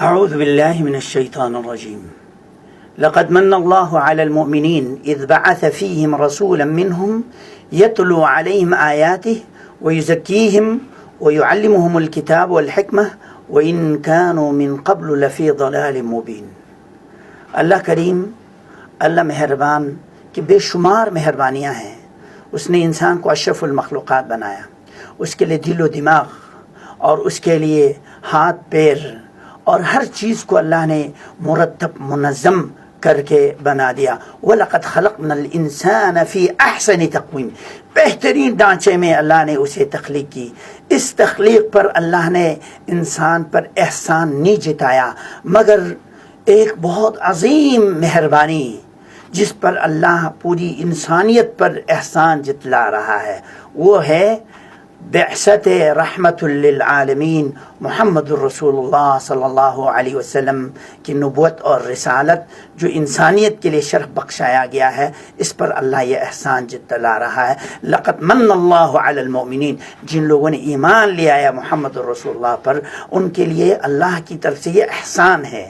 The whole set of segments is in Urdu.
أعوذ بالله من الشيطان الرجيم. لقد من الله على المؤمنين إذ بعث فيهم رسولا منهم يتلو عليهم آياته ويزكيهم ويعلمهم الكتاب والحكمة وإن كانوا من قبل لفي ضلال مبين. اللہ کریم، اللہ مہربان کہ بے شمار مہربانیاں ہیں. اس نے انسان کو اشرف المخلوقات بنایا، اس کے لیے دل و دماغ اور اس کے لیے ہاتھ پیر اور ہر چیز کو اللہ نے مرتب منظم کر کے بنا دیا. وَلَقَدْ خَلَقْنَا الْإِنسَانَ فِي أَحْسَنِ تَقْوِيمٍ. بہترین ڈھانچے میں اللہ نے اسے تخلیق کی. اس تخلیق پر اللہ نے انسان پر احسان نہیں جتایا مگر ایک بہت عظیم مہربانی جس پر اللہ پوری انسانیت پر احسان جتلا رہا ہے، وہ ہے بعثت رحمت للعالمین محمد الرسول اللہ صلی اللہ علیہ وسلم کی نبوت اور رسالت، جو انسانیت کے لیے شرف بخشایا گیا ہے. اس پر اللہ یہ احسان جتلا رہا ہے. لقد من اللہ علی المؤمنین، جن لوگوں نے ایمان لے آیا محمد الرسول اللہ پر، ان کے لیے اللہ کی طرف سے یہ احسان ہے.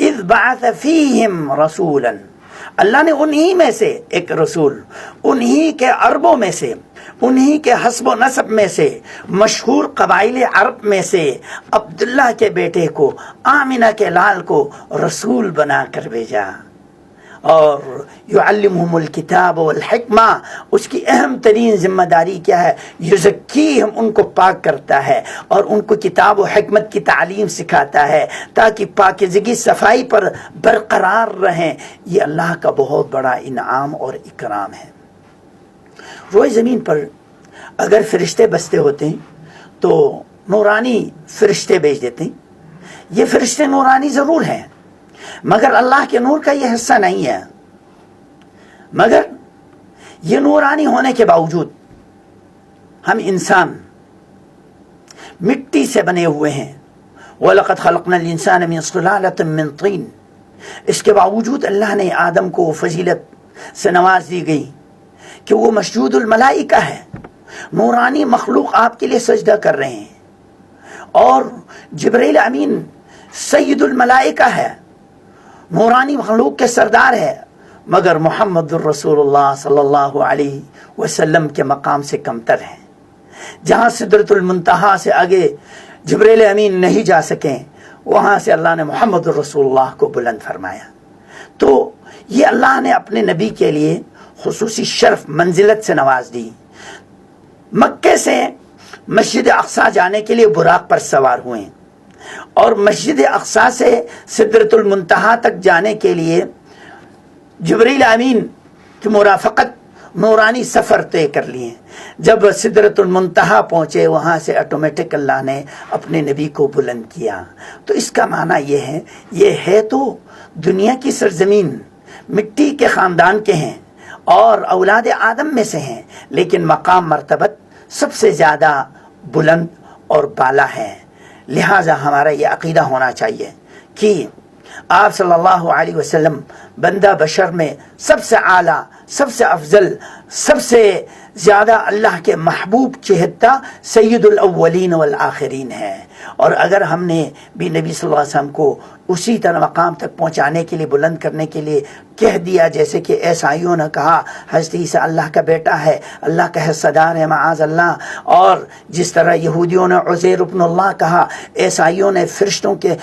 اذ بعث فیہم رسولا، اللہ نے انہی میں سے ایک رسول، انہی کے عربوں میں سے، انہی کے حسب و نسب میں سے، مشہور قبائل عرب میں سے عبداللہ کے بیٹے کو، آمنہ کے لال کو رسول بنا کر بھیجا. اور یعلمہم الکتاب والحکمہ، اس کی اہم ترین ذمہ داری کیا ہے؟ یزکیہم، ان کو پاک کرتا ہے اور ان کو کتاب و حکمت کی تعلیم سکھاتا ہے تاکہ پاکیزگی صفائی پر برقرار رہیں. یہ اللہ کا بہت بڑا انعام اور اکرام ہے. روئے زمین پر اگر فرشتے بستے ہوتے ہیں تو نورانی فرشتے بھیج دیتے ہیں. یہ فرشتے نورانی ضرور ہیں مگر اللہ کے نور کا یہ حصہ نہیں ہے. مگر یہ نورانی ہونے کے باوجود ہم انسان مٹی سے بنے ہوئے ہیں. وَلَقَدْ خَلَقْنَا الْإِنسَانَ مِنْ صُلَالَةٍ مِّن طِينٍ. اس کے باوجود اللہ نے آدم کو فضیلت سے نواز دی گئی کہ وہ مسجود الملائکہ ہے. نورانی مخلوق آپ کے لیے سجدہ کر رہے ہیں اور جبرائیل امین سید الملائکہ ہے، نورانی مخلوق کے سردار ہے، مگر محمد الرسول اللہ صلی اللہ علیہ وسلم کے مقام سے کمتر ہیں. جہاں سدرۃ المنتہا سے آگے جبرائیل امین نہیں جا سکیں، وہاں سے اللہ نے محمد الرسول اللہ کو بلند فرمایا. تو یہ اللہ نے اپنے نبی کے لیے خصوصی شرف منزلت سے نواز دی. مکے سے مسجد اقصی جانے کے لیے براق پر سوار ہوئے اور مسجد اقصی سے سدرۃ المنتہا تک جانے کے لیے جبرائیل امین کی مرافقت نورانی سفر طے کر لیے. جب سدرۃ المنتہا پہنچے وہاں سے آٹومیٹک اللہ نے اپنے نبی کو بلند کیا. تو اس کا معنی یہ ہے تو دنیا کی سرزمین مٹی کے خاندان کے ہیں اور اولاد آدم میں سے ہیں، لیکن مقام مرتبت سب سے زیادہ بلند اور بالا ہے. لہٰذا ہمارا یہ عقیدہ ہونا چاہیے کہ آپ صلی اللہ علیہ وسلم بندہ بشر میں سب سے اعلیٰ، سب سے افضل، سب سے زیادہ اللہ کے محبوب چہتا سید الاولین والآخرین ہے. اور اگر ہم نے بھی نبی صلی اللہ علیہ وسلم کو اسی طرح مقام تک پہنچانے کے لیے، بلند کرنے کے لیے کہہ دیا جیسے کہ عیسائیوں نے کہا حضرت عیسیٰ اللہ کا بیٹا ہے، اللہ کا حصہ دار ہے معاذ اللہ، اور جس طرح یہودیوں نے عزیر ابن اللہ کہا، عیسائیوں نے فرشتوں کے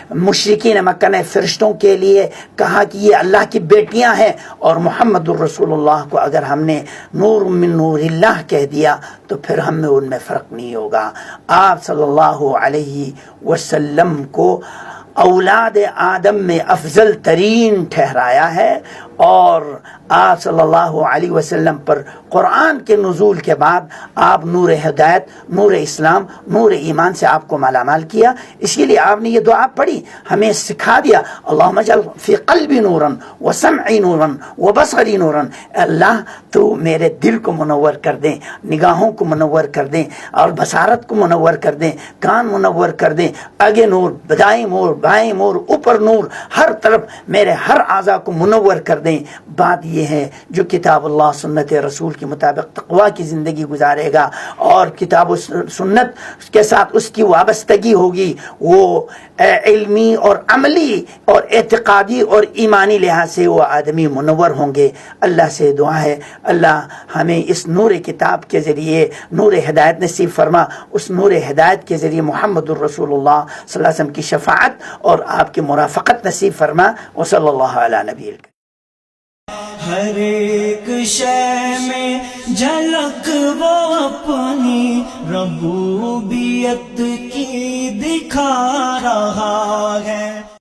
مشرکین مکہ نے فرشتوں کے لیے کہا کہ یہ اللہ کی بیٹیاں ہیں، اور محمد الرسول اللہ کو اگر ہم نے نور من نور اللہ کہہ دیا تو پھر ہم میں ان میں فرق نہیں ہوگا. آپ صلی اللہ علیہ وسلم کو اولاد آدم میں افضل ترین ٹھہرایا ہے، اور آپ صلی اللہ علیہ وسلم پر قرآن کے نزول کے بعد آپ نور ہدایت، نور اسلام، نور ایمان سے آپ کو مالا مال کیا. اسی لیے آپ نے یہ دعا پڑھی، ہمیں سکھا دیا، اللہم اجعل فی قلبی نورا وسمعی نورا وبصری نورا. اللہ تو میرے دل کو منور کر دیں، نگاہوں کو منور کر دیں اور بصارت کو منور کر دیں، کان منور کر دیں، آگے نور، دائیں نور، بائیں نور، اوپر نور، ہر طرف میرے ہر اعضاء کو منور کر دیں. دیں. بات یہ ہے جو کتاب اللہ سنت رسول کے مطابق تقوی کی زندگی گزارے گا اور کتاب و سنت کے ساتھ اس کی وابستگی ہوگی، وہ علمی اور عملی اور اعتقادی اور ایمانی لحاظ سے وہ آدمی منور ہوں گے. اللہ سے دعا ہے اللہ ہمیں اس نور کتاب کے ذریعے نور ہدایت نصیب فرما، اس نور ہدایت کے ذریعے محمد الرسول اللہ صلی اللہ علیہ وسلم کی شفاعت اور آپ کی مرافقت نصیب فرما. وصلی اللہ علی نبی الکریم. ہر ایک شے میں جھلک وہ اپنی ربوبیت کی دکھا رہا